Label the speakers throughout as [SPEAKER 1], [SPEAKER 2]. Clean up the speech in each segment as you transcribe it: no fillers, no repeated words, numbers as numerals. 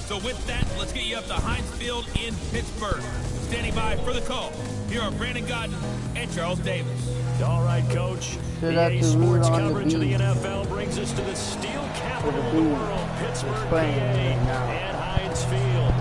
[SPEAKER 1] So with that, let's get you up to Heinz Field in Pittsburgh. Standing by for the call, here are Brandon Godden and Charles Davis.
[SPEAKER 2] All right, Coach. EA Sports coverage of the NFL brings us to the steel capital of the world, Pittsburgh, PA, and Heinz Field.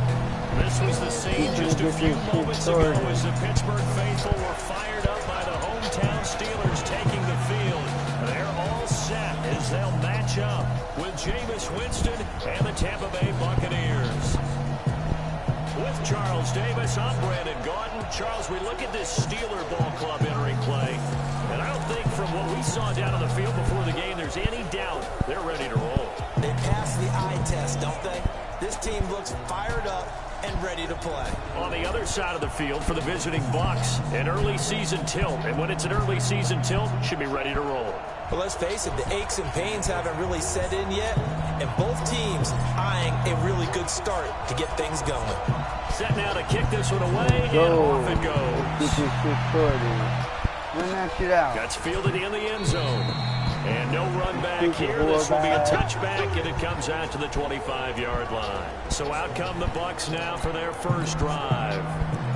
[SPEAKER 2] This was the scene just a few moments ago as the Pittsburgh faithful were fired up by the hometown Steelers taking the field. They're all set as they'll match up with Jameis Winston and the Tampa Bay Buccaneers. With Charles Davis, I'm Brandon Gaudin. Charles, we look at this Steeler ball club entering play, and I don't think from what we saw down on the field before the game there's any doubt they're ready to roll.
[SPEAKER 3] They pass the eye test, don't they? This team looks fired up and ready to play.
[SPEAKER 2] On the other side of the field for the visiting Bucs, an early season tilt. And when it's an early season tilt, should be ready to roll.
[SPEAKER 3] But let's face it, the aches and pains haven't really set in yet, and both teams eyeing a really good start to get things going.
[SPEAKER 2] Set now to kick this one away, and off it goes. Gets fielded in the end zone. And no run back here. This will be a touchback, and it comes out to the 25-yard line. So out come the Bucs now for their first drive.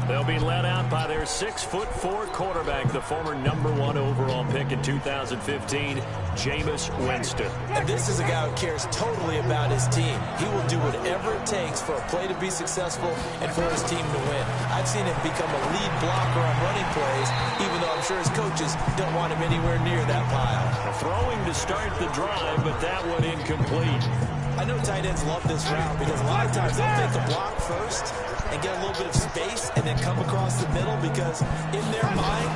[SPEAKER 2] They'll be led out by their 6'4" quarterback, the former #1 overall pick in 2015, Jameis Winston.
[SPEAKER 3] And this is a guy who cares totally about his team. He will do whatever it takes for a play to be successful and for his team to win. I've seen him become a lead blocker on running plays, even though I'm sure his coaches don't want him anywhere near that pile.
[SPEAKER 2] Throwing to start the drive, but that one incomplete.
[SPEAKER 3] I know tight ends love this route because a lot of times they'll take the block first and get a little bit of space and then come across the middle because in their mind,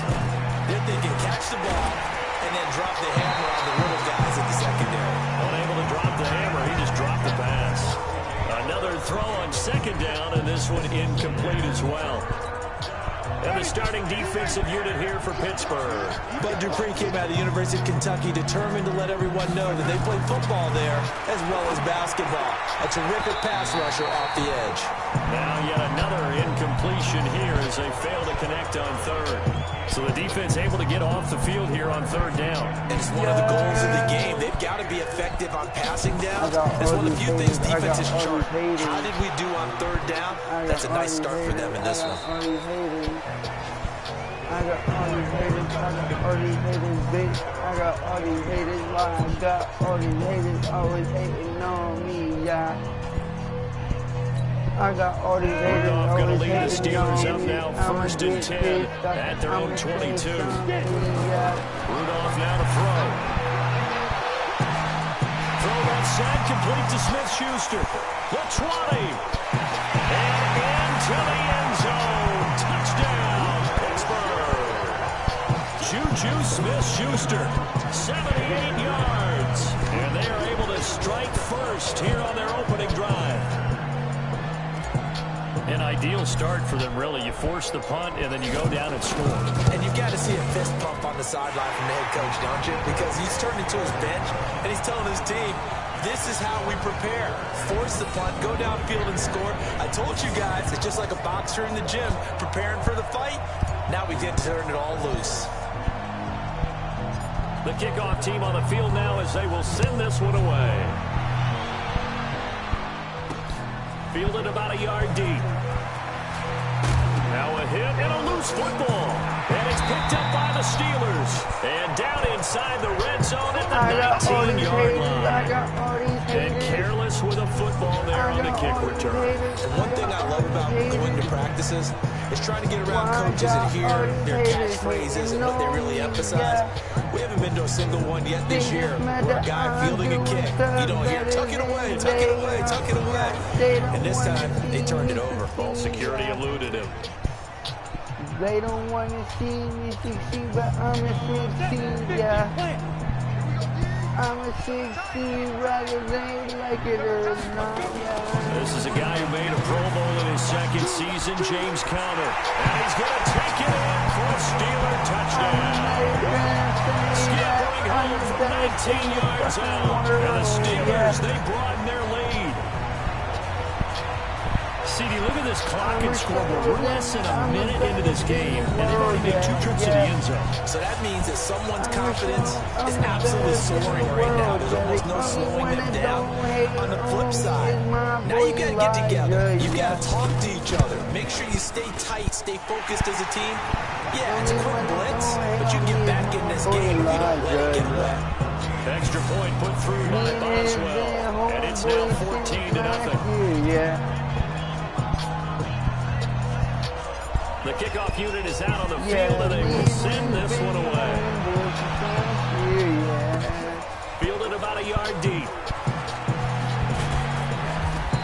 [SPEAKER 3] they're thinking catch the ball and then drop the hammer on the little guys at the secondary.
[SPEAKER 2] Unable to drop the hammer, he just dropped the pass. Another throw on second down, and this one incomplete as well. And the starting defensive unit here for Pittsburgh.
[SPEAKER 3] Bud Dupree came out of the University of Kentucky determined to let everyone know that they play football there as well as basketball. A terrific pass rusher off the edge.
[SPEAKER 2] Now yet another incompletion here as they fail to connect on third. So the defense able to get off the field here on third down.
[SPEAKER 3] And it's one of the goals of the game. They've got to be effective on passing down. It's one of the few things defenses chart. How did we do on third down? That's a nice start for them in this one.
[SPEAKER 4] I got all these haters, I got all these haters, bitch. I got all these haters, why I got all these haters always hating on me, yeah. I got all these haters
[SPEAKER 2] Rudolph going to lead the
[SPEAKER 4] hating
[SPEAKER 2] Steelers
[SPEAKER 4] on
[SPEAKER 2] up
[SPEAKER 4] me.
[SPEAKER 2] now, first and 10 at their own 22. Rudolph now to throw. Throw outside, complete to Smith-Schuster. The 20. And into the end zone. Touchdown, Pittsburgh. Juju Smith-Schuster, 78 yards. And they are able to strike first here on their opening drive. An ideal start for them, really. You force the punt, and then you go down and score.
[SPEAKER 3] And you've got to see a fist pump on the sideline from the head coach, don't you? Because he's turning to his bench, and he's telling his team, this is how we prepare. Force the punt, go downfield and score. I told you guys, it's just like a boxer in the gym preparing for the fight. Now we get to turn it all loose.
[SPEAKER 2] The kickoff team on the field now as they will send this one away. Fielded about a yard deep. Now a hit and a loose football. And it's picked up by the Steelers. And down inside the red zone at the 19-yard line. And careless with a football there on the kick return.
[SPEAKER 3] And one thing I love about going to practices is trying to get around coaches and hear their catchphrases and what they really emphasize. We haven't been to a single one yet this year where a guy fielding a kick, you don't hear, tuck it away, tuck it away, tuck it away. And this time, they turned it over.
[SPEAKER 2] Ball security eluded him.
[SPEAKER 4] They don't want to see me succeed, but I'm a succeed, yeah. I'm a succeed rather than like it or not, yeah.
[SPEAKER 2] This is a guy who made a Pro Bowl in his second season, James Conner. And he's going to take it in for a Steeler touchdown. Scampering home from 19 yards out. And the Steelers, they broaden their lead.
[SPEAKER 5] CD, look at this clock and scoreboard. We're less than a minute into this game, and they've already made 2 trips to the end zone.
[SPEAKER 3] So that means that someone's confidence is absolutely soaring right now. There's almost no slowing them down. On the flip side, now you got to get together. You got to talk to each other. Make sure you stay tight, stay focused as a team. Yeah, it's a quick blitz, but you can get back in this game if you don't let it get away.
[SPEAKER 5] Extra point put through by Boswell, and it's now 14-0.
[SPEAKER 4] Yeah.
[SPEAKER 5] The kickoff unit is out on the field, and they will send this one away. Fielded about a yard deep.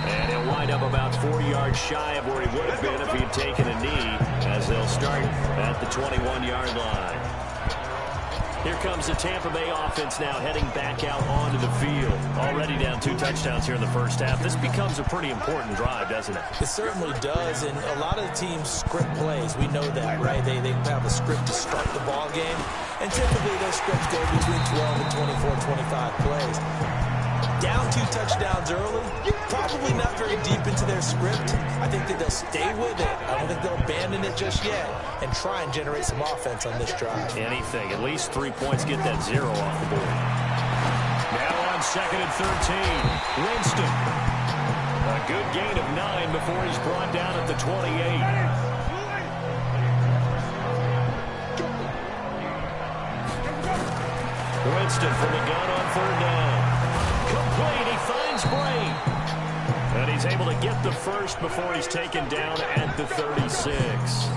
[SPEAKER 5] And he'll wind up about 4 yards shy of where he would have been if he had taken a knee, as they'll start at the 21-yard line. Here comes the Tampa Bay offense now heading back out onto the field. Already down 2 touchdowns here in the first half. This becomes a pretty important drive, doesn't it?
[SPEAKER 3] It certainly does, and a lot of the teams script plays. We know that, right? They have a script to start the ball game, and typically those scripts go between 12 and 24, 25 plays. Down 2 touchdowns early, probably not very deep into their script. I think that they'll stay with it. I don't think they'll abandon it just yet and try and generate some offense on this drive.
[SPEAKER 5] Anything. At least 3 points, get that 0 off the board. Now on 2nd and 13. Winston. A good gain of 9 before he's brought down at the 28. Winston from the gun on 3rd down. Complete. He finds Bray. And he's able to get the first before he's taken down at the 36.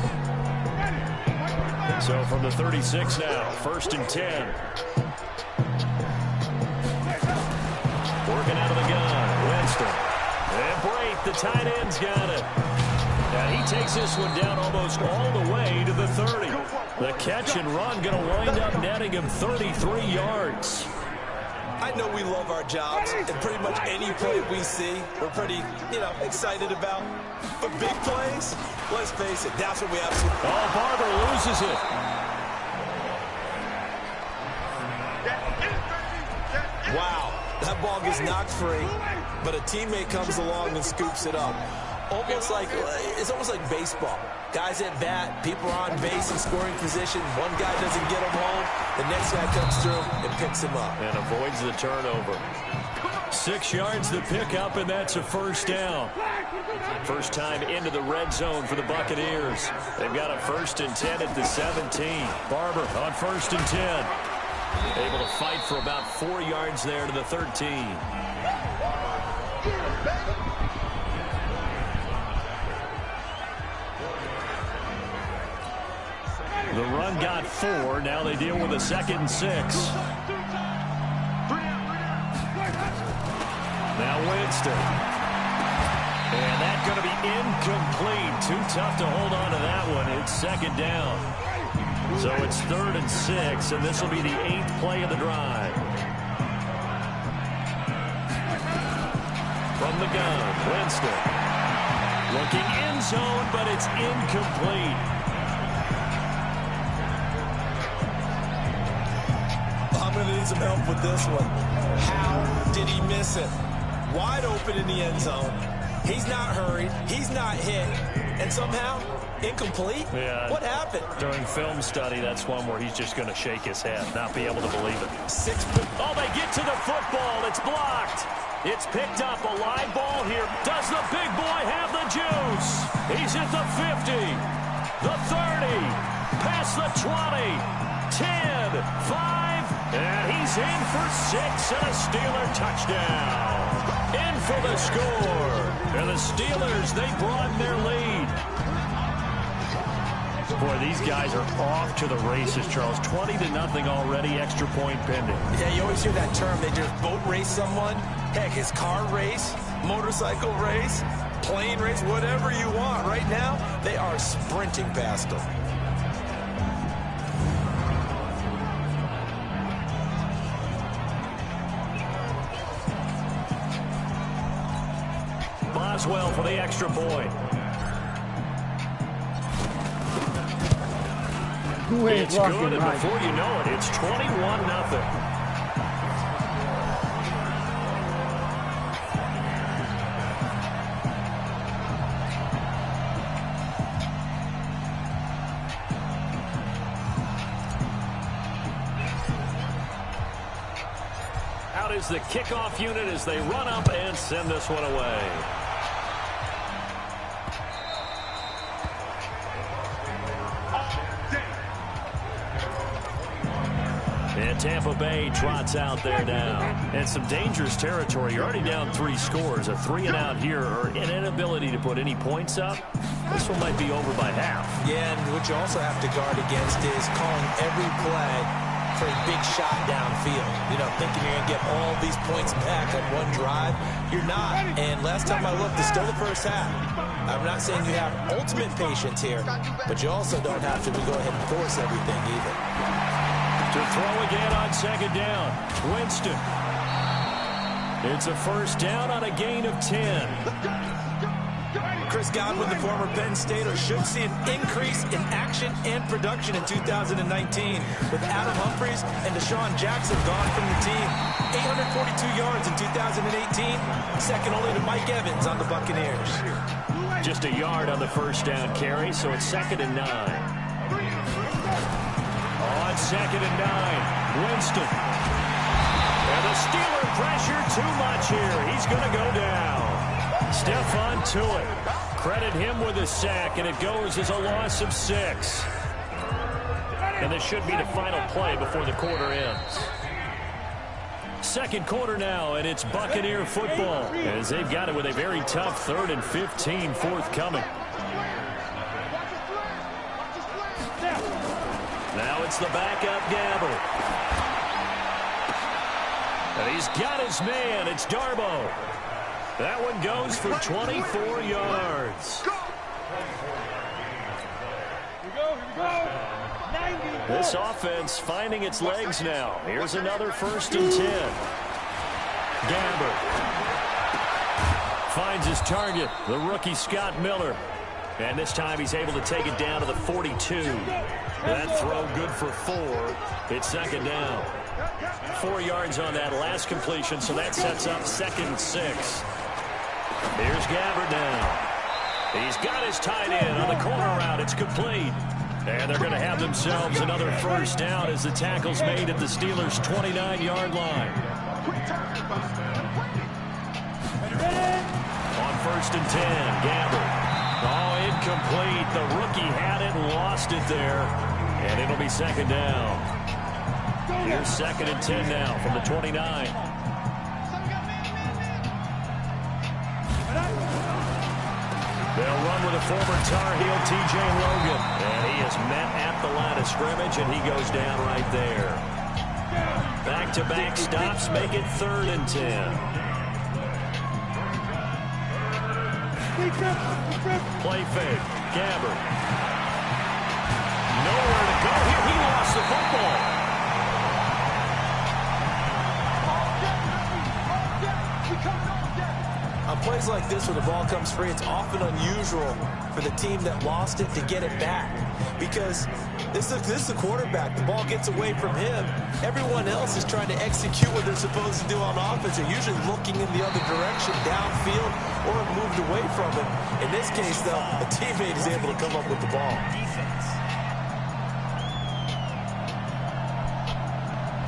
[SPEAKER 5] So from the 36 now, 1st and 10. Working out of the gun. Winston. And Bray, the tight end's got it. And he takes this one down almost all the way to the 30. The catch and run going to wind up netting him 33 yards.
[SPEAKER 3] I know we love our jobs, and pretty much any play we see, we're pretty, excited about. But big plays, let's face it, that's what we absolutely...
[SPEAKER 5] Oh, Barber loses it.
[SPEAKER 3] Wow, that ball gets knocked free, but a teammate comes along and scoops it up. It's almost like baseball. Guys at bat, people are on base in scoring position. One guy doesn't get him home. The next guy comes through and picks him up.
[SPEAKER 5] And avoids the turnover. 6 yards the pickup, and that's a 1st down. First time into the red zone for the Buccaneers. They've got a 1st and 10 at the 17. Barber on 1st and 10. Able to fight for about 4 yards there to the 13. The run got 4. Now they deal with a 2nd and 6. Now Winston. And that's going to be incomplete. Too tough to hold on to that one. It's 2nd down. So it's 3rd and 6, and this will be the 8th play of the drive. From the gun, Winston. Looking end zone, but it's incomplete.
[SPEAKER 3] I'm going to need some help with this one. How did he miss it? Wide open in the end zone. He's not hurried. He's not hit. And somehow, incomplete?
[SPEAKER 5] Yeah.
[SPEAKER 3] What happened?
[SPEAKER 5] During film study, that's one where he's just going to shake his head, not be able to believe it. Oh, they get to the football. It's blocked. It's picked up. A live ball here. Does the big boy have the juice? He's at the 50, the 30, past the 20, 10, 5, and he's in for 6 and a Steeler touchdown. In for the score. And the Steelers, they broaden their lead. Boy, these guys are off to the races, Charles. 20-0 already, extra point pending.
[SPEAKER 3] Yeah, you always hear that term. They just boat race someone. Heck, it's car race, motorcycle race, plane race, whatever you want. Right now, they are sprinting past them.
[SPEAKER 5] Boswell for the extra point. It's good, and before you know it, it's 21-0. out is the kickoff unit as they run up and send this one away. And Tampa Bay trots out there now. And some dangerous territory. You're already down 3 scores. A 3-and-out here, or an inability to put any points up. This one might be over by half. Yeah, and what you also have to guard against is calling every play for a big shot downfield. You know, thinking you're going to get all these points back on one drive. You're not. And last time I looked, it's still the first half. I'm not saying you have ultimate patience here, but you also don't have to go ahead and force everything either. To throw again on second down. Winston. It's a first down on a gain of 10. Chris Godwin, the former Penn Stater, should see an increase in action and production in 2019 with Adam Humphries and Deshaun Jackson gone from the team. 842 yards in 2018, second only to Mike Evans on the Buccaneers. Just a yard on the first down carry, so it's 2nd and 9. On 2nd and 9, Winston. And the Steeler pressure too much here. He's going to go down. Stephon Tuitt. Credit him with a sack, and it goes as a loss of 6. And this should be the final play before the quarter ends. Second quarter now, and it's Buccaneer football, as they've got it with a very tough 3rd and 15 forthcoming. Now it's the backup Gamble. And he's got his man. It's Darboh. That one goes for 24 yards. This offense finding its legs now. Here's another 1st and 10. Gamble finds his target, the rookie Scott Miller. And this time he's able to take it down to the 42. That throw good for 4. It's 2nd down. 4 yards on that last completion, so that sets up 2nd and 6. Here's Gabbard now. He's got his tight end on the corner route. It's complete. And they're going to have themselves another first down as the tackle's made at the Steelers' 29-yard line. On 1st and 10, Gabbard. Oh, incomplete. The rookie had it and lost it there. And it'll be 2nd down. Here's 2nd and 10 now from the 29. They'll run with a former Tar Heel, T.J. Logan. And he is met at the line of scrimmage, and he goes down right there. Back-to-back stops make it 3rd and 10. Play fake. Gabbard. Nowhere to go here. He lost the football. On plays like this where the ball comes free, it's often unusual for the team that lost it to get it back. Because this is the quarterback. The ball gets away from him. Everyone else is trying to execute what they're supposed to do on offense. They're usually looking in the other direction, downfield, or moved away from it. In this case, though, a teammate is able to come up with the ball.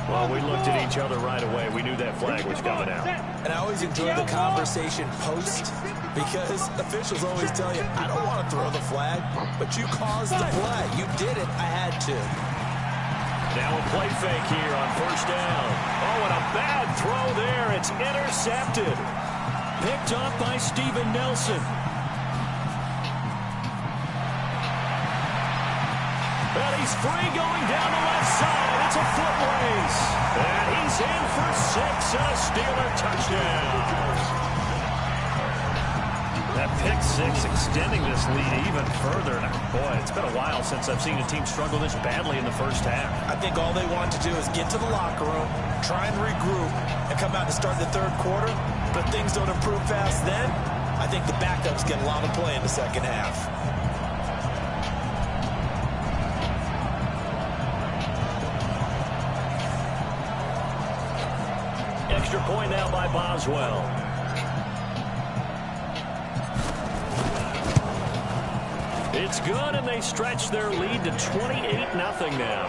[SPEAKER 5] Well, we looked at each other right away. We knew that flag was coming out. And I always enjoy the conversation post because officials always tell you, I don't want to throw the flag, but you caused the play. You did it. I had to. Now a play fake here on 1st down. Oh, and a bad throw there. It's intercepted. Picked off by Steven Nelson. And he's free going down the left side. It's a foot race. And he's in for 6 and a Steeler touchdown. That pick 6 extending this lead even further. And boy, it's been a while since I've seen a team struggle this badly in the first half. I think all they want to do is get to the locker room, try and regroup, and come out to start the 3rd quarter. But if things don't improve fast then, I think the backups get a lot of play in the 2nd half. Extra point now by Boswell. It's good, and they stretch their lead to 28-0 now.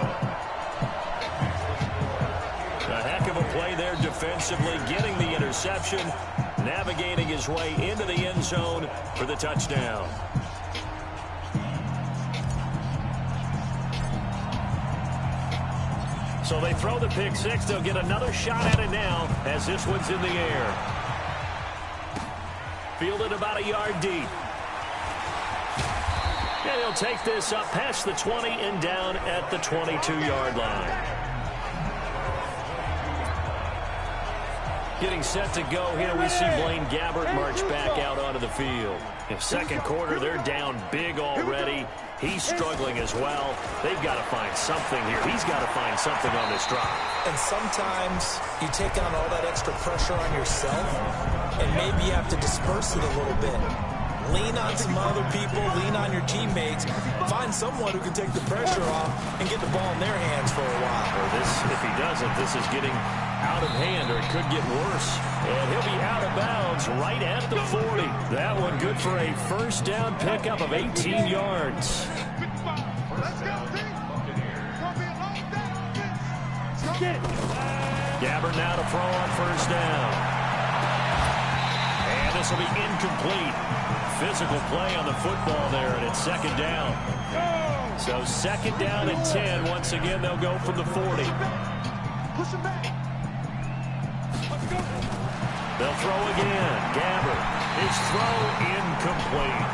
[SPEAKER 5] A heck of a play there defensively, getting the interception, navigating his way into the end zone for the touchdown. So they throw the pick six. They'll get another shot at it now as this one's in the air. Fielded about a yard deep. And he'll take this up past the 20 and down at the 22-yard line. Getting set to go here, we see Blaine Gabbert march back out onto the field. In second quarter, they're down big already. He's struggling as well. They've got to find something here. He's got to find something on this drive.
[SPEAKER 3] And sometimes you take on all that extra pressure on yourself, and maybe you have to disperse it a little bit. Lean on some other people, lean on your teammates, find someone who can take the pressure off and get the ball in their hands for a while.
[SPEAKER 5] Well, if he doesn't, this is getting out of hand, or it could get worse. And he'll be out of bounds right at the 40. That one good for a first down pickup of 18 yards. Gabbert now to throw on first down. And this will be incomplete. Physical play on the football there, and it's second down. So second down and 10. Once again, they'll go from the 40. They'll throw again. Gabbert. His throw incomplete.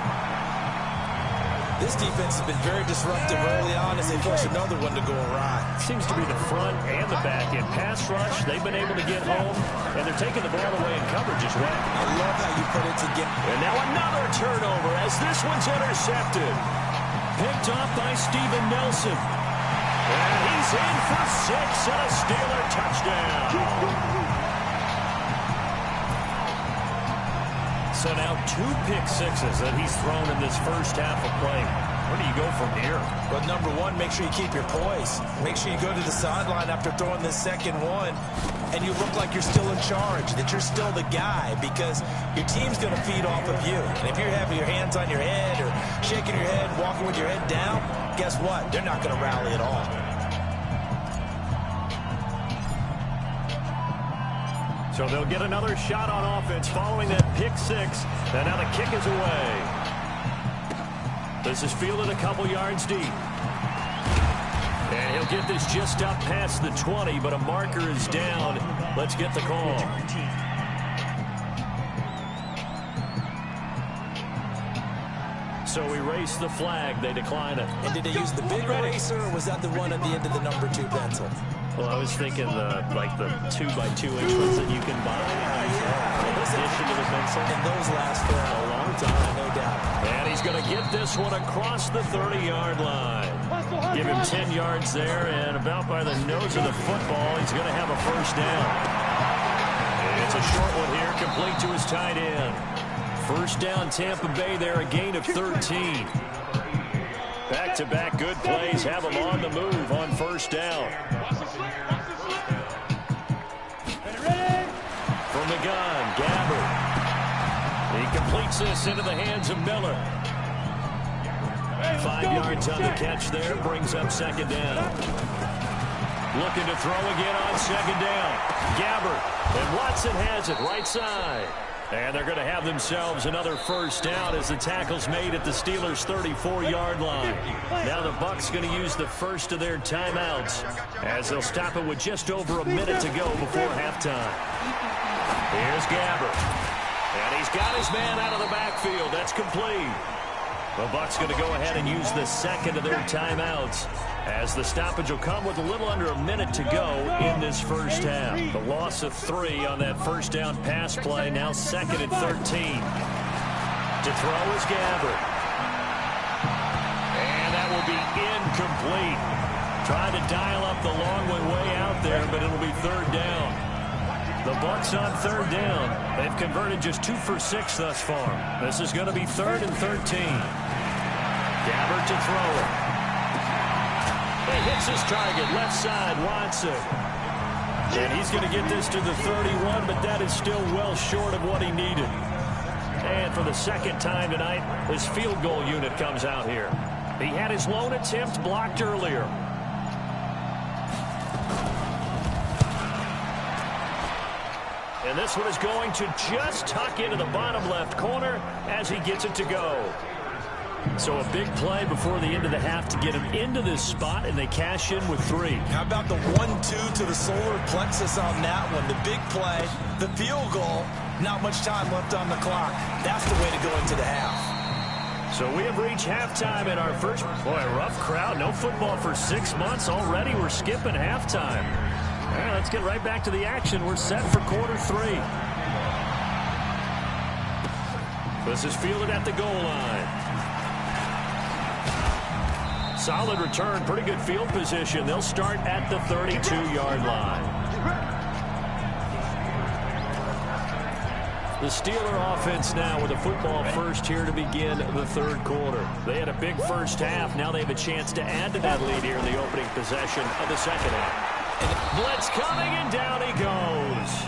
[SPEAKER 3] This defense has been very disruptive early on as they force another one to go awry.
[SPEAKER 5] Seems to be the front and the back end. Pass rush, they've been able to get home, and they're taking the ball away in coverage as well.
[SPEAKER 3] I love how you put it together.
[SPEAKER 5] And now another turnover as this one's intercepted. Picked off by Steven Nelson. And he's in for 6 and a Steeler touchdown. So now 2 pick sixes that he's thrown in this first half of play. Where do you go from here?
[SPEAKER 3] Well, number one, make sure you keep your poise. Make sure you go to the sideline after throwing this second one, and you look like you're still in charge, that you're still the guy, because your team's going to feed off of you. And if you're having your hands on your head or shaking your head, walking with your head down, guess what? They're not going to rally at all.
[SPEAKER 5] So they'll get another shot on offense following that pick six. And now the kick is away. This is fielded a couple yards deep. And he'll get this just up past the 20, but a marker is down. Let's get the call. So we race the flag. They decline it.
[SPEAKER 3] And did they use the big eraser, or was that the one at the end of the number 2 pencil?
[SPEAKER 5] Well, I was thinking like the 2x2-inch ones that you can buy. In addition to the pencil.
[SPEAKER 3] And those last for a long time, no doubt.
[SPEAKER 5] And he's going to get this one across the 30-yard line. Give him 10 yards there, and about by the nose of the football, he's going to have a first down. And it's a short one here, complete to his tight end. First down, Tampa Bay there, a gain of 13. Back-to-back good plays have him on the move on first down. From the gun, Gabbert. He completes this into the hands of Miller. 5 yards on the catch there, brings up second down. Looking to throw again on second down. Gabbert, and Watson has it right side. And they're going to have themselves another first down as the tackle's made at the Steelers' 34-yard line. Now the Bucs going to use the first of their timeouts as they'll stop it with just over a minute to go before halftime. Here's Gabbert. And he's got his man out of the backfield. That's complete. The Bucs going to go ahead and use the second of their timeouts as the stoppage will come with a little under a minute to go in this first half. The loss of 3 on that first down pass play, now second and 13. To throw is Gabbert. And that will be incomplete. Trying to dial up the long one way out there, but it'll be third down. The Bucs on third down. They've converted just 2 for 6 thus far. This is going to be third and 13. Gabbert to throw it. He hits his target, left side, Watson. And he's going to get this to the 31, but that is still well short of what he needed. And for the second time tonight, his field goal unit comes out here. He had his lone attempt blocked earlier. And this one is going to just tuck into the bottom left corner as he gets it to go. So a big play before the end of the half to get him into this spot, and they cash in with 3.
[SPEAKER 3] How about the 1-2 to the solar plexus on that one? The big play, the field goal, not much time left on the clock. That's the way to go into the half.
[SPEAKER 5] So we have reached halftime in our first, boy, rough crowd. No football for 6 months already. We're skipping halftime. All right, let's get right back to the action. We're set for quarter 3. This is fielded at the goal line. Solid return, pretty good field position. They'll start at the 32-yard line. The Steeler offense now with a football first here to begin the third quarter. They had a big first half. Now they have a chance to add to that lead here in the opening possession of the second half. Blitz coming, and down he goes.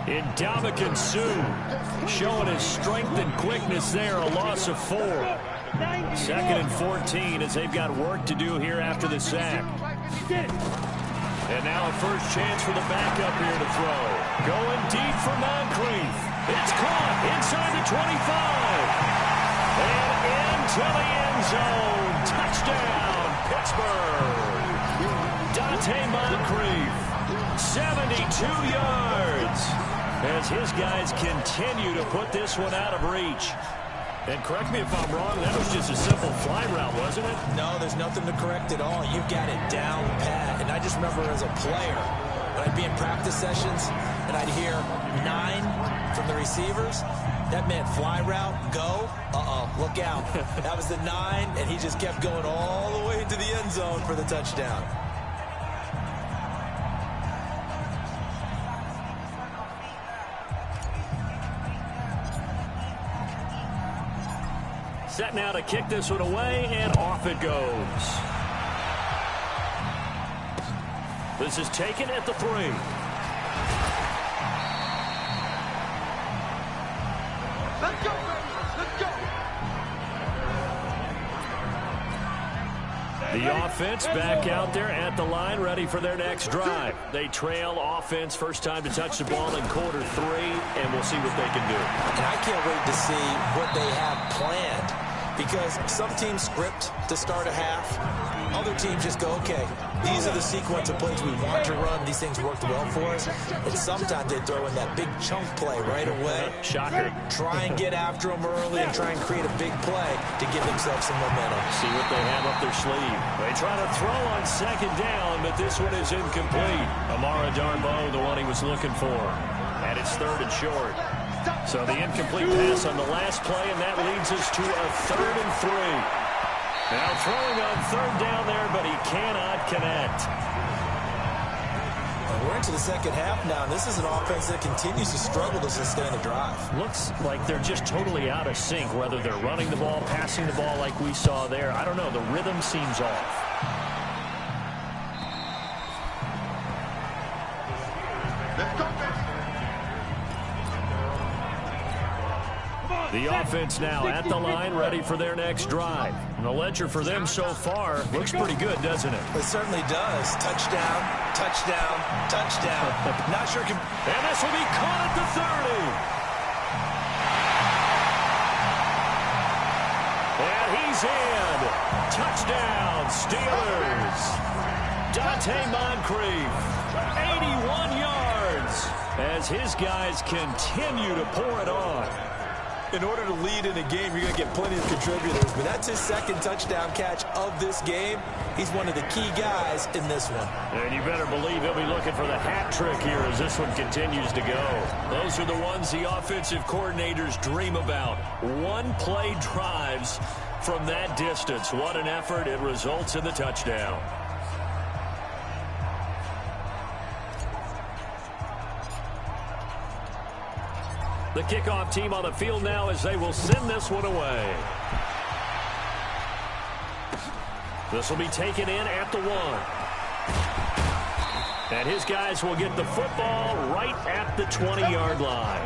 [SPEAKER 5] Ndamukong Suh showing his strength and quickness there, a loss of 4. Second and 14 as they've got work to do here after the sack. And now a first chance for the backup here to throw. Going deep for Moncrief. It's caught inside the 25. And into the end zone. Touchdown, Pittsburgh. Dante Moncrief, 72 yards. As his guys continue to put this one out of reach. And correct me if I'm wrong, that was just a simple fly route, wasn't it?
[SPEAKER 3] No, there's nothing to correct at all. You've got it down pat. And I just remember as a player, when I'd be in practice sessions and I'd hear 9 from the receivers, that meant fly route, go, look out. That was the 9, and he just kept going all the way into the end zone for the touchdown.
[SPEAKER 5] Set now to kick this one away, and off it goes. This is taken at the 3.
[SPEAKER 6] Let's go, baby. Let's go.
[SPEAKER 5] The offense back out there at the line, ready for their next drive. They trail offense, first time to touch the ball in quarter 3, and we'll see what they can do.
[SPEAKER 3] And I can't wait to see what they have planned. Because some teams script to start a half. Other teams just go, okay, these are the sequence of plays we want to run. These things worked well for us. And sometimes they throw in that big chunk play right away.
[SPEAKER 5] Shocker.
[SPEAKER 3] Try and get after them early and try and create a big play to give themselves some momentum.
[SPEAKER 5] See what they have up their sleeve. They try to throw on second down, but this one is incomplete. Amara Darboh, the one he was looking for. And it's 3rd and short. So the incomplete pass on the last play, and that leads us to a 3rd and 3. Now throwing on 3rd down there, but he cannot connect.
[SPEAKER 3] We're into the second half now, and this is an offense that continues to struggle to sustain a drive.
[SPEAKER 5] Looks like they're just totally out of sync, whether they're running the ball, passing the ball like we saw there. I don't know. The rhythm seems off. The offense now at the line, ready for their next drive. And the ledger for them so far looks pretty good, doesn't it?
[SPEAKER 3] It certainly does. Touchdown, touchdown, touchdown. Not sure.
[SPEAKER 5] And this will be caught at the 30. And he's in. Touchdown, Steelers. Dante Moncrief, 81 yards, as his guys continue to pour it on.
[SPEAKER 3] In order to lead in a game, you're going to get plenty of contributors, but that's his 2nd touchdown catch of this game. He's one of the key guys in this one.
[SPEAKER 5] And you better believe he'll be looking for the hat trick here as this one continues to go. Those are the ones the offensive coordinators dream about. One-play drives from that distance. What an effort. It results in the touchdown. The kickoff team on the field now as they will send this one away. This will be taken in at the 1. And his guys will get the football right at the 20-yard line.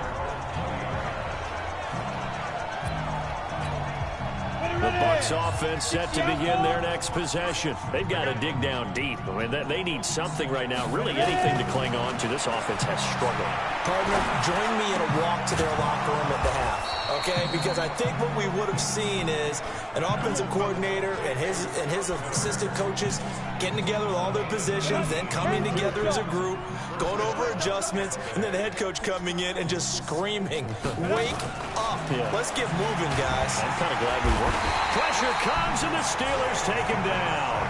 [SPEAKER 5] The Bucs offense set to begin their next possession. They've got to dig down deep. I mean, they need something right now, really anything to cling on to. This offense has struggled.
[SPEAKER 3] Partner, join me in a walk to their locker room at the half, okay? Because I think what we would have seen is an offensive coordinator and his assistant coaches getting together with all their positions, then coming together as a group, going over adjustments, and then the head coach coming in and just screaming, wake up. Yeah. Let's get moving, guys.
[SPEAKER 5] I'm kind of glad we were. Pressure comes, and the Steelers take him down.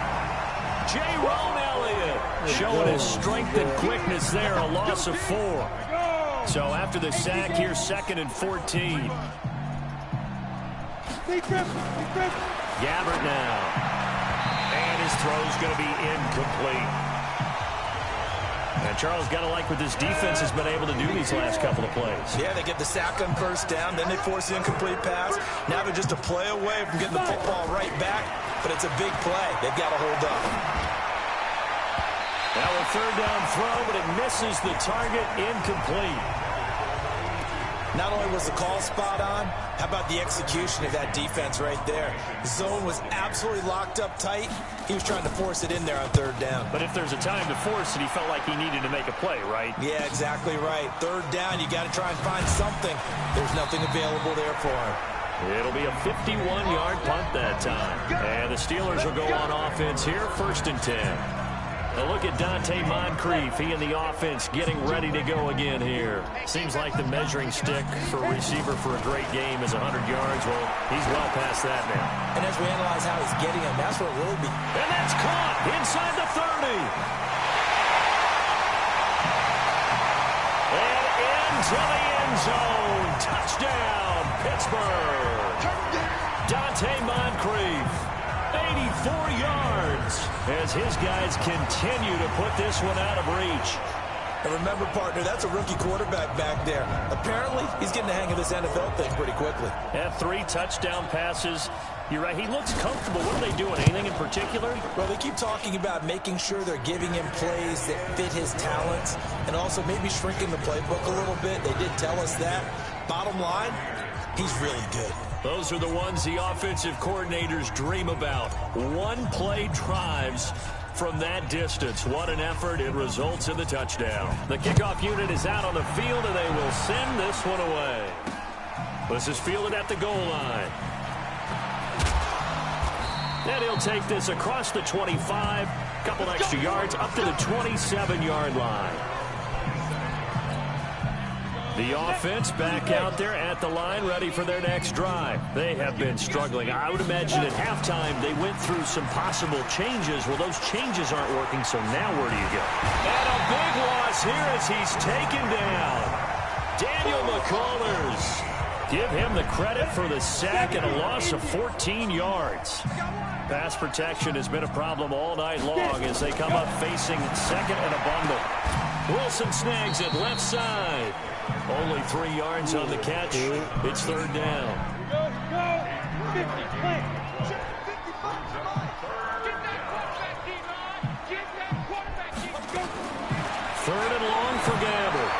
[SPEAKER 5] Jerome Elliott showing his strength and quickness there, a loss of 4. So after the sack here, 2nd and 14. Gabbert now. And his throw's going to be incomplete. And Charles, got to like what this defense has been able to do these last couple of plays.
[SPEAKER 3] Yeah, they get the sack on first down, then they force the incomplete pass. Now they're just a play away from getting the football right back, but it's a big play. They've got to hold up.
[SPEAKER 5] Now a 3rd down throw, but it misses the target, incomplete.
[SPEAKER 3] Not only was the call spot on, how about the execution of that defense right there? Zone was absolutely locked up tight. He was trying to force it in there on 3rd down.
[SPEAKER 5] But if there's a time to force it, he felt like he needed to make a play, right?
[SPEAKER 3] Yeah, exactly right. 3rd down, you got to try and find something. There's nothing available there for him.
[SPEAKER 5] It'll be a 51-yard punt that time. And the Steelers will go on offense here, 1st and 10. A look at Dante Moncrief. He and the offense getting ready to go again here. Seems like the measuring stick for a receiver for a great game is 100 yards. Well, he's well past that now.
[SPEAKER 3] And as we analyze how he's getting him, that's what will be.
[SPEAKER 5] And that's caught inside the 30. And into the end zone. Touchdown, Pittsburgh. Dante Moncrief. 84 yards as his guys continue to put this one out of reach.
[SPEAKER 3] And remember, partner, that's a rookie quarterback back there. Apparently, he's getting the hang of this NFL thing pretty quickly.
[SPEAKER 5] Had 3 touchdown passes. You're right, he looks comfortable. What are they doing? Anything in particular?
[SPEAKER 3] Well, they keep talking about making sure they're giving him plays that fit his talents and also maybe shrinking the playbook a little bit. They did tell us that. Bottom line, he's really good.
[SPEAKER 5] Those are the ones the offensive coordinators dream about. One-play drives from that distance. What an effort. It results in the touchdown. The kickoff unit is out on the field, and they will send this one away. This is fielded at the goal line. And he'll take this across the 25. Couple extra yards up to the 27-yard line. The offense back out there at the line, ready for their next drive. They have been struggling. I would imagine at halftime they went through some possible changes. Well, those changes aren't working, so now where do you go? And a big loss here as he's taken down. Daniel McCullers. Give him the credit for the sack and a loss of 14 yards. Pass protection has been a problem all night long as they come up facing 2nd and a bundle. Wilson snags it left side. Only 3 yards on the catch. It's 3rd down. 3rd and long for Gabbert.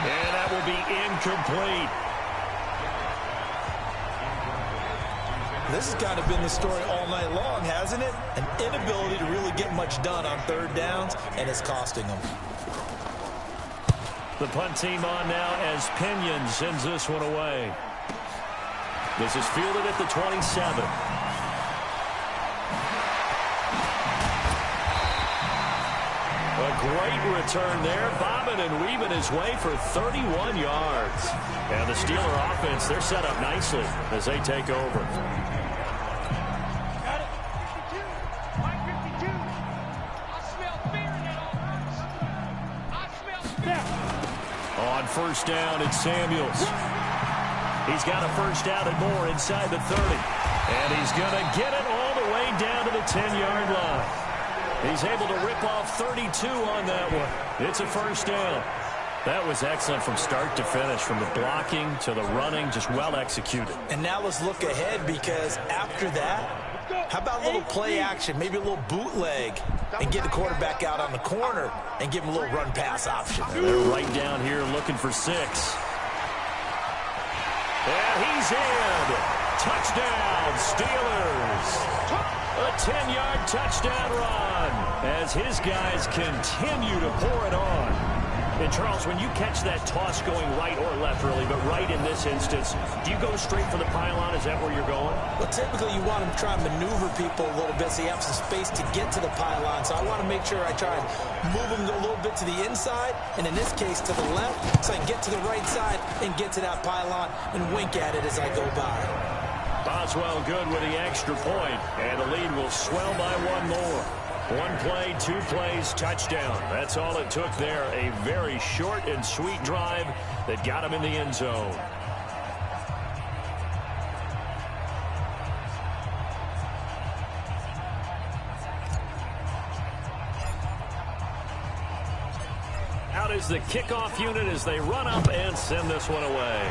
[SPEAKER 5] And that will be incomplete.
[SPEAKER 3] This has kind of been the story all night long, hasn't it? An inability to really get much done on 3rd downs, and it's costing them.
[SPEAKER 5] The punt team on now as Pinion sends this one away. This is fielded at the 27. A great return there. Bobbing and weaving his way for 31 yards. And the Steeler offense, they're set up nicely as they take over. On 1st down, it's Samuels. He's got a 1st down and more inside the 30. And he's going to get it all the way down to the 10-yard line. He's able to rip off 32 on that one. It's a 1st down. That was excellent from start to finish, from the blocking to the running, just well executed.
[SPEAKER 3] And now let's look ahead, because after that, how about a little play action, maybe a little bootleg, and get the quarterback out on the corner and give him a little run-pass option.
[SPEAKER 5] And they're right down here looking for 6. And he's in. Touchdown, Steelers. A 10-yard touchdown run as his guys continue to pour it on. And, Charles, when you catch that toss going right or left, really, but right in this instance, do you go straight for the pylon? Is that where you're going?
[SPEAKER 3] Well, typically you want to try and maneuver people a little bit so you have some space to get to the pylon. So I want to make sure I try and move them a little bit to the inside, and in this case to the left, so I can get to the right side and get to that pylon and wink at it as I go by.
[SPEAKER 5] Boswell good with the extra point, and the lead will swell by one more. 1 play, 2 plays, touchdown. That's all it took there. A very short and sweet drive that got him in the end zone. Out is the kickoff unit as they run up and send this one away.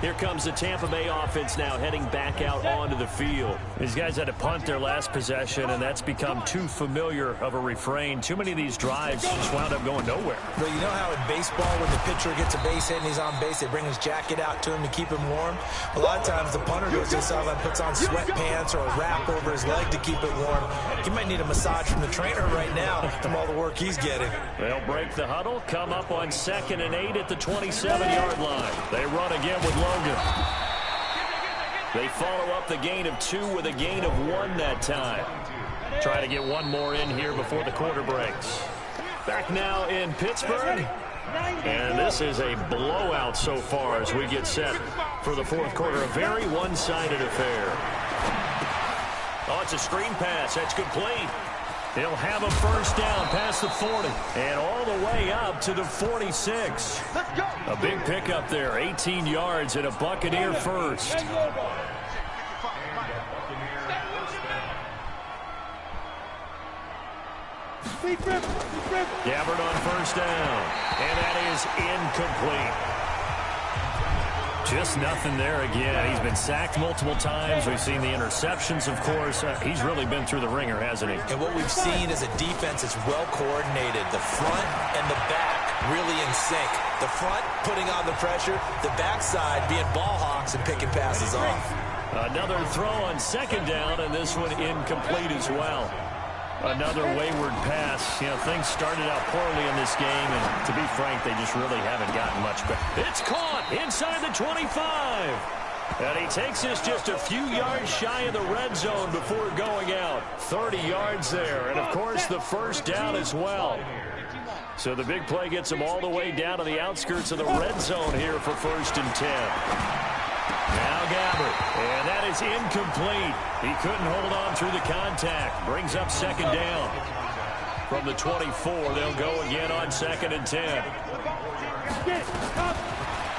[SPEAKER 5] Here comes the Tampa Bay offense now heading back out onto the field. These guys had to punt their last possession, and that's become too familiar of a refrain. Too many of these drives just wound up going nowhere.
[SPEAKER 3] Well, you know how in baseball when the pitcher gets a base hit and he's on base, they bring his jacket out to him to keep him warm? A lot of times the punter goes to the sideline, puts on sweatpants or a wrap over his leg to keep it warm. He might need a massage from the trainer right now from all the work he's getting.
[SPEAKER 5] They'll break the huddle, come up on 2nd and 8 at the 27-yard line. They run again with Logan. They follow up the gain of 2 with a gain of 1 that time. Trying to get one more in here before the quarter breaks. Back now in Pittsburgh. And this is a blowout so far as we get set for the fourth quarter. A very one-sided affair. Oh, it's a screen pass. That's complete. He'll have a first down past the 40 and all the way up to the 46. A big pickup there, 18 yards and a Buccaneer first. Gabbard on first down, and that is incomplete. Just nothing there again. He's been sacked multiple times. We've seen the interceptions, of course. He's really been through the ringer, hasn't he?
[SPEAKER 3] And what we've seen is a defense that's well coordinated. The front and the back really in sync. The front putting on the pressure, the backside being ball hawks and picking passes off.
[SPEAKER 5] Another throw on 2nd down, and this one incomplete as well. Another wayward pass. You know, things started out poorly in this game, and to be frank, they just really haven't gotten much better. It's caught inside the 25. And he takes this just a few yards shy of the red zone before going out. 30 yards there, and of course the first down as well. So the big play gets him all the way down to the outskirts of the red zone here for 1st and 10. Now Gabbard, and that is incomplete. He couldn't hold on through the contact. Brings up 2nd down. From the 24, they'll go again on 2nd and 10.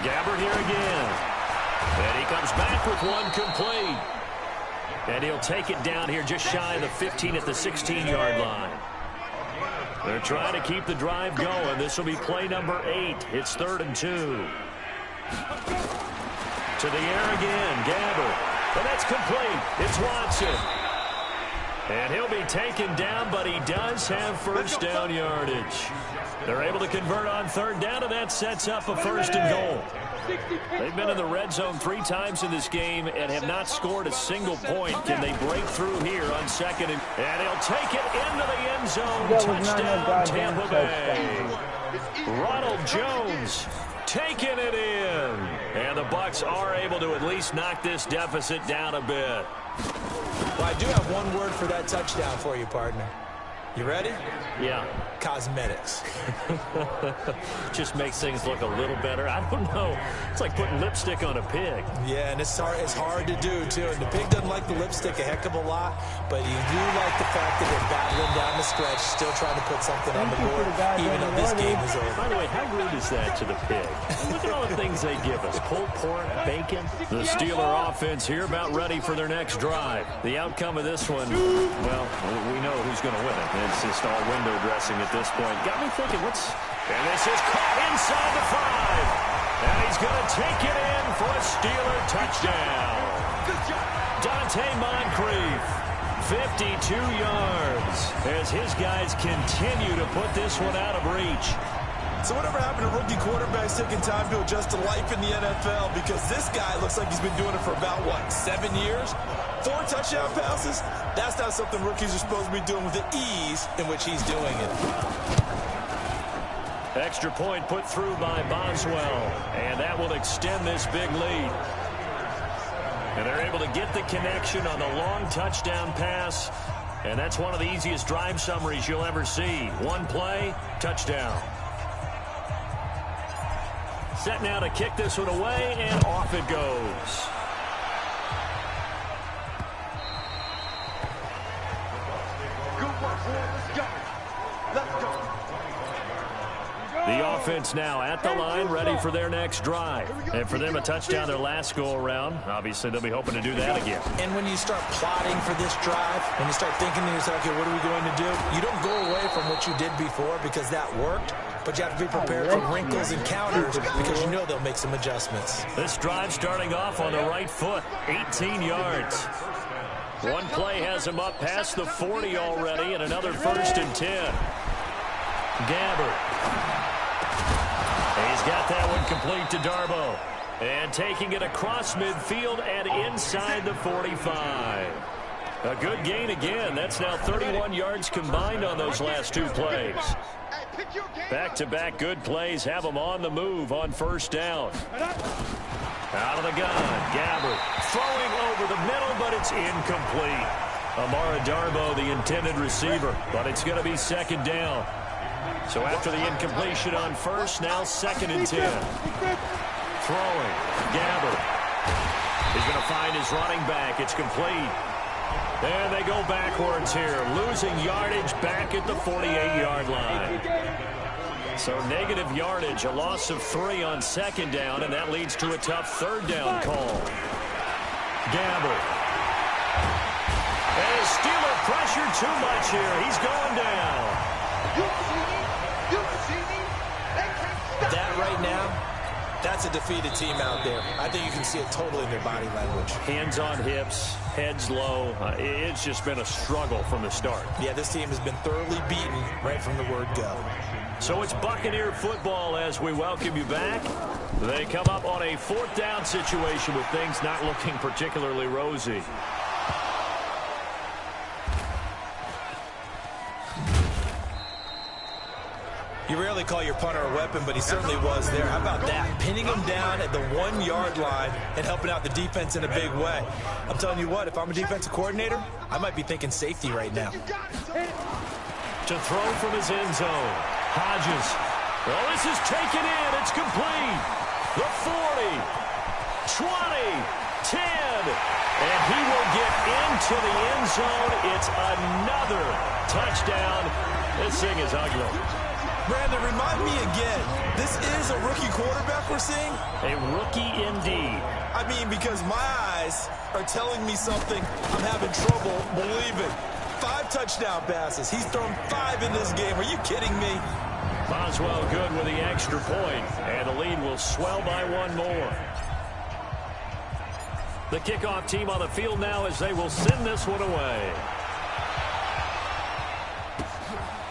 [SPEAKER 5] Gabbard here again. And he comes back with one complete. And he'll take it down here just shy of the 15 at the 16-yard line. They're trying to keep the drive going. This will be play number 8. It's 3rd and 2. To the air again, Gabbard. But that's complete. It's Watson. And he'll be taken down, but he does have first down yardage. They're able to convert on 3rd down, and that sets up a 1st and goal. They've been in the red zone 3 times in this game and have not scored a single point. Can they break through here on 2nd? And he'll take it into the end zone. Touchdown, Tampa Bay. Ronald Jones taking it in. And the Bucs are able to at least knock this deficit down a bit.
[SPEAKER 3] Well, I do have one word for that touchdown for you, partner. You ready?
[SPEAKER 5] Yeah.
[SPEAKER 3] Cosmetics.
[SPEAKER 5] Just makes things look a little better. I don't know. It's like putting lipstick on a pig.
[SPEAKER 3] Yeah, and it's hard to do, too. And the pig doesn't like the lipstick a heck of a lot, but you do like the fact that they're battling down the stretch, still trying to put something on the board, even though this game is over.
[SPEAKER 5] By the way, how rude is that to the pig? Look at all the things they give us. Pulled pork, bacon. The Steeler offense here about ready for their next drive. The outcome of this one, well, we know who's going to win it. It's just all window dressing at this point. Got me thinking, and this is caught inside the 5. And he's going to take it in for a Steeler touchdown. Dante Moncrief, 52 yards as his guys continue to put this one out of reach.
[SPEAKER 3] So whatever happened to rookie quarterbacks taking time to adjust to life in the NFL? Because this guy looks like he's been doing it for about, what, 7 years? 4 touchdown passes? That's not something rookies are supposed to be doing with the ease in which he's doing it.
[SPEAKER 5] Extra point put through by Boswell, and that will extend this big lead. And they're able to get the connection on the long touchdown pass, and that's one of the easiest drive summaries you'll ever see. One play, touchdown. Set now to kick this one away, and off it goes.
[SPEAKER 6] Good work, boy. Let's go. Let's go.
[SPEAKER 5] The offense now at the line, ready for their next drive. And for them, a touchdown their last go-around. Obviously, they'll be hoping to do that again.
[SPEAKER 3] And when you start plotting for this drive, when you start thinking to yourself, okay, what are we going to do? You don't go away from what you did before because that worked. But you have to be prepared for wrinkles and counters because you know they'll make some adjustments.
[SPEAKER 5] This drive starting off on the right foot, 18 yards. One play has him up past the 40 already, and another 1st and 10. Gabbert. He's got that one complete to Darbo. And taking it across midfield and inside the 45. A good gain again. That's now 31 yards combined on those last 2 plays. Back-to-back good plays have them on the move on 1st down. Out of the gun, Gabbert throwing over the middle, but it's incomplete. Amara Darbo, the intended receiver, but it's going to be 2nd down. So after the incompletion on 1st, now 2nd and 10. Throwing, Gabbert. He's going to find his running back. It's complete. And they go backwards here, losing yardage back at the 48-yard line. So negative yardage, a loss of 3 on 2nd down, and that leads to a tough 3rd down call. Gabbert. And Steeler pressure too much here. He's going down.
[SPEAKER 3] That right now, that's a defeated team out there. I think you can see it totally in their body language.
[SPEAKER 5] Hands on hips, heads low. It's just been a struggle from the start.
[SPEAKER 3] Yeah, this team has been thoroughly beaten right from the word go.
[SPEAKER 5] So it's Buccaneer football as we welcome you back. They come up on a 4th down situation with things not looking particularly rosy.
[SPEAKER 3] You rarely call your punter a weapon, but he certainly was there. How about that? Pinning him down at the 1-yard line and helping out the defense in a big way. I'm telling you what, if I'm a defensive coordinator, I might be thinking safety right now.
[SPEAKER 5] To throw from his end zone. Hodges. Well, this is taken in. It's complete. The 40, 20, 10. And he will get into the end zone. It's another touchdown. This thing is ugly.
[SPEAKER 3] Brandon, remind me again, this is a rookie quarterback we're seeing?
[SPEAKER 5] A rookie indeed.
[SPEAKER 3] I mean, because my eyes are telling me something I'm having trouble believing. 5 touchdown passes. He's thrown 5 in this game. Are you kidding me?
[SPEAKER 5] Boswell good with the extra point, and the lead will swell by 1 more. The kickoff team on the field now as they will send this one away.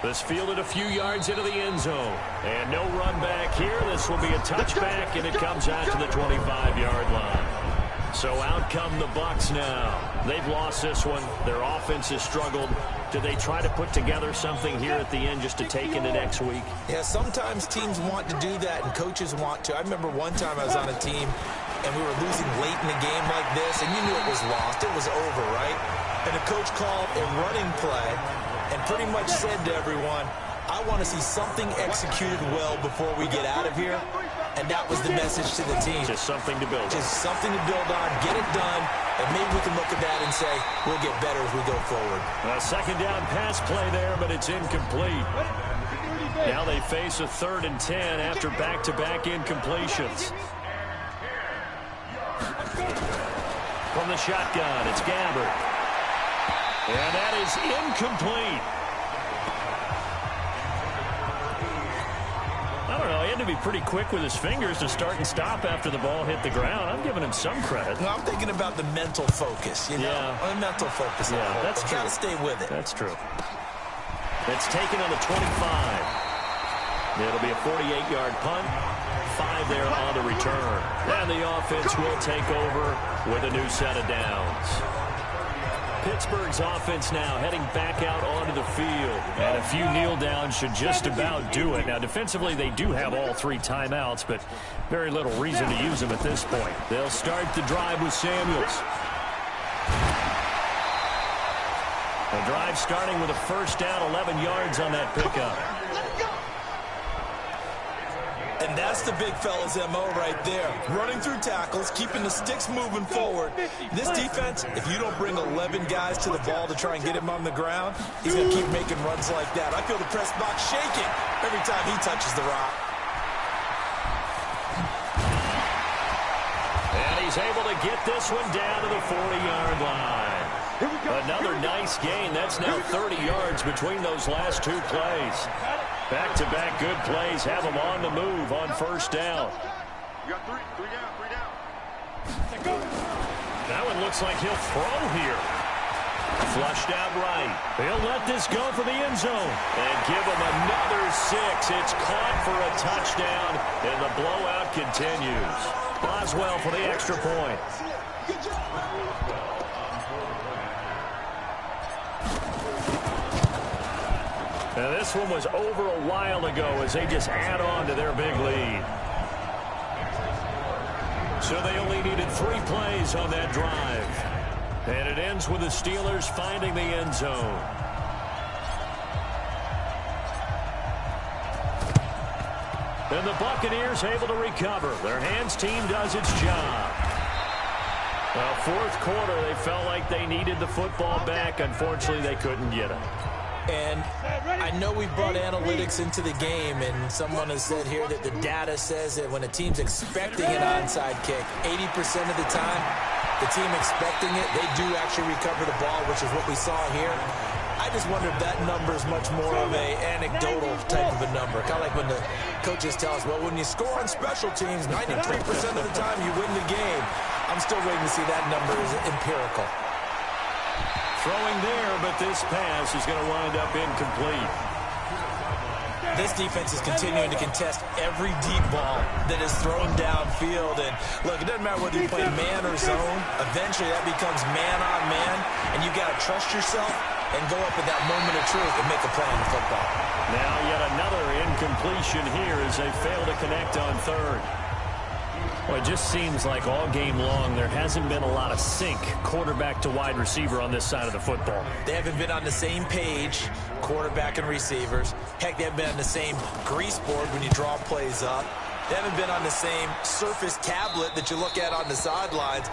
[SPEAKER 5] This fielded a few yards into the end zone. And no run back here. This will be a touchback, and it comes out to the 25-yard line. So out come the Bucs now. They've lost this one. Their offense has struggled. Do they try to put together something here at the end just to take into next week?
[SPEAKER 3] Yeah, sometimes teams want to do that, and coaches want to. I remember one time I was on a team, and we were losing late in a game like this, and you knew it was lost. It was over, right? And the coach called a running play and pretty much said to everyone, I want to see something executed well before we get out of here. And that was the message to the team.
[SPEAKER 5] Just something to build on.
[SPEAKER 3] Just something to build on, get it done, and maybe we can look at that and say, we'll get better as we go forward.
[SPEAKER 5] A 2nd down pass play there, but it's incomplete. Now they face a 3rd and 10 after back-to-back incompletions. From the shotgun, it's Gabbert. And that is incomplete. I don't know, isn't to be pretty quick with his fingers to start and stop after the ball hit the ground. I'm giving him some credit.
[SPEAKER 3] Well, I'm thinking about the mental focus, you know?
[SPEAKER 5] Yeah.
[SPEAKER 3] Mental focus.
[SPEAKER 5] Yeah, that's true.
[SPEAKER 3] Got to stay with it.
[SPEAKER 5] That's true. It's taken on the 25. It'll be a 48-yard punt. 5 there on the return. And the offense will take over with a new set of downs. Pittsburgh's offense now heading back out onto the field. And a few kneel downs should just about do it. Now, defensively, they do have all 3 timeouts, but very little reason to use them at this point. They'll start the drive with Samuels. The drive starting with a first down, 11 yards on that pickup.
[SPEAKER 3] And that's the big fella's MO right there. Running through tackles, keeping the sticks moving forward. This defense, if you don't bring 11 guys to the ball to try and get him on the ground, he's going to keep making runs like that. I feel the press box shaking every time he touches the rock.
[SPEAKER 5] And he's able to get this one down to the 40-yard line. Another nice gain. That's now 30 yards between those last 2 plays. Back-to-back good plays have him on the move on first down.
[SPEAKER 6] You got 3 down.
[SPEAKER 5] That one looks like he'll throw here. Flushed out right. He'll let this go for the end zone. And give him another 6. It's caught for a touchdown, and the blowout continues. Boswell for the extra point. Now, this one was over a while ago as they just add on to their big lead. So they only needed 3 plays on that drive. And it ends with the Steelers finding the end zone. And the Buccaneers able to recover. Their hands team does its job. Well, fourth quarter, they felt like they needed the football back. Unfortunately, they couldn't get it.
[SPEAKER 3] And I know we brought analytics into the game, and someone has said here that the data says that when a team's expecting an onside kick, 80% of the time, the team expecting it, they do actually recover the ball, which is what we saw here. I just wonder if that number is much more of a anecdotal type of a number. Kind of like when the coaches tell us, well, when you score on special teams, 93% of the time you win the game. I'm still waiting to see that number is empirical.
[SPEAKER 5] Throwing there, but this pass is going to wind up incomplete.
[SPEAKER 3] This defense is continuing to contest every deep ball that is thrown downfield. And look, it doesn't matter whether you play man or zone. Eventually that becomes man on man, and you got to trust yourself and go up at that moment of truth and make a play on the football.
[SPEAKER 5] Now yet another incompletion here as they fail to connect on third. Well, it just seems like all game long there hasn't been a lot of sync quarterback to wide receiver on this side of the football.
[SPEAKER 3] They haven't been on the same page, quarterback and receivers. Heck, they haven't been on the same grease board when you draw plays up. They haven't been on the same surface tablet that you look at on the sidelines.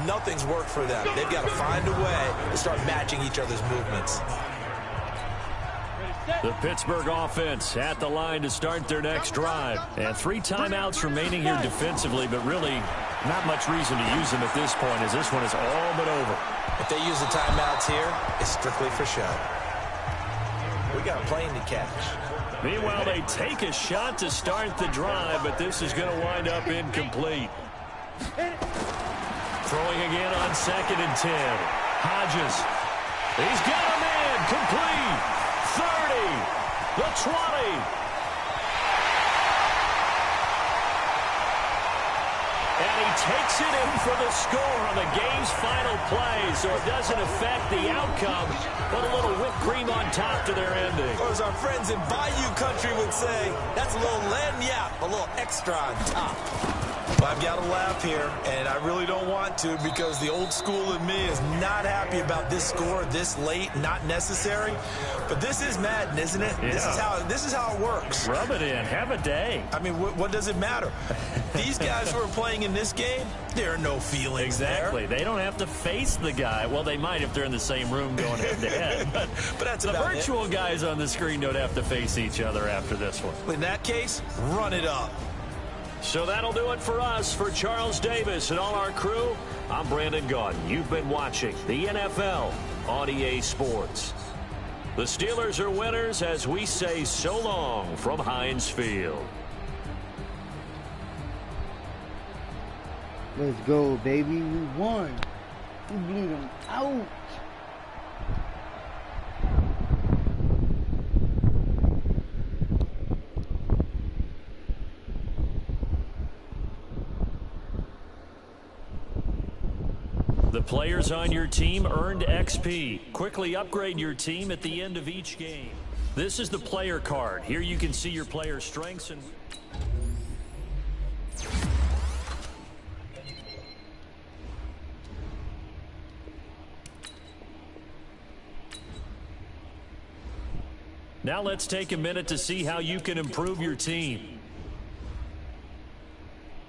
[SPEAKER 3] Nothing's worked for them. They've got to find a way to start matching each other's movements.
[SPEAKER 5] The Pittsburgh offense at the line to start their next drive. And 3 timeouts remaining here defensively, but really not much reason to use them at this point as this one is all but over.
[SPEAKER 3] If they use the timeouts here, it's strictly for show. We got a plane to catch.
[SPEAKER 5] Meanwhile, they take a shot to start the drive, but this is going to wind up incomplete. Throwing again on 2nd and 10. Hodges. He's got a man. Complete. 30, the 20. And he takes it in for the score on the game's final play, so it doesn't affect the outcome, but a little whipped cream on top to their ending.
[SPEAKER 3] Or as our friends in Bayou Country would say, that's a little lagniappe, a little extra on top. Well, I've got to laugh here, and I really don't want to because the old school in me is not happy about this score this late, not necessary. But this is Madden, isn't it?
[SPEAKER 5] Yeah.
[SPEAKER 3] This is how it works.
[SPEAKER 5] Rub it in. Have a day.
[SPEAKER 3] I mean, what does it matter? These guys who are playing in this game, there are no feelings
[SPEAKER 5] exactly.
[SPEAKER 3] there.
[SPEAKER 5] They don't have to face the guy. Well, they might if they're in the same room going head-to-head. But
[SPEAKER 3] that's
[SPEAKER 5] the
[SPEAKER 3] about
[SPEAKER 5] virtual
[SPEAKER 3] it.
[SPEAKER 5] Guys on the screen don't have to face each other after this one.
[SPEAKER 3] In that case, run it up.
[SPEAKER 5] So that'll do it for us. For Charles Davis and all our crew, I'm Brandon Gaudin. You've been watching the NFL on EA Sports. The Steelers are winners as we say so long from Heinz Field.
[SPEAKER 4] Let's go, baby. We won. We blew them out.
[SPEAKER 5] The players on your team earned XP. Quickly upgrade your team at the end of each game. This is the player card. Here you can see your player strengths and... Now let's take a minute to see how you can improve your team.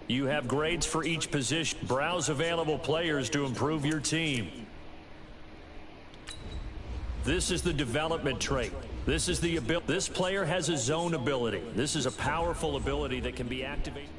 [SPEAKER 5] You have grades for each position. Browse available players to improve your team. This is the development trait. This is the ability. This player has a zone ability. This is a powerful ability that can be activated.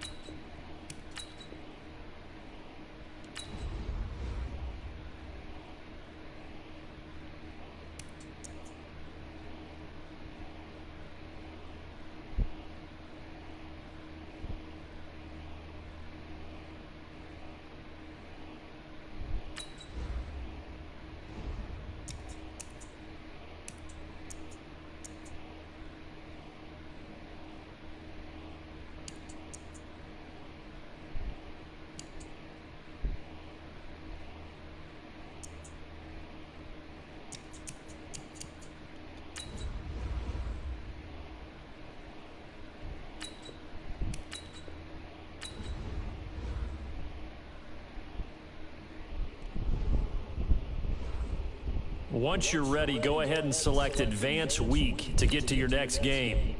[SPEAKER 5] Once you're ready, go ahead and select Advance Week to get to your next game.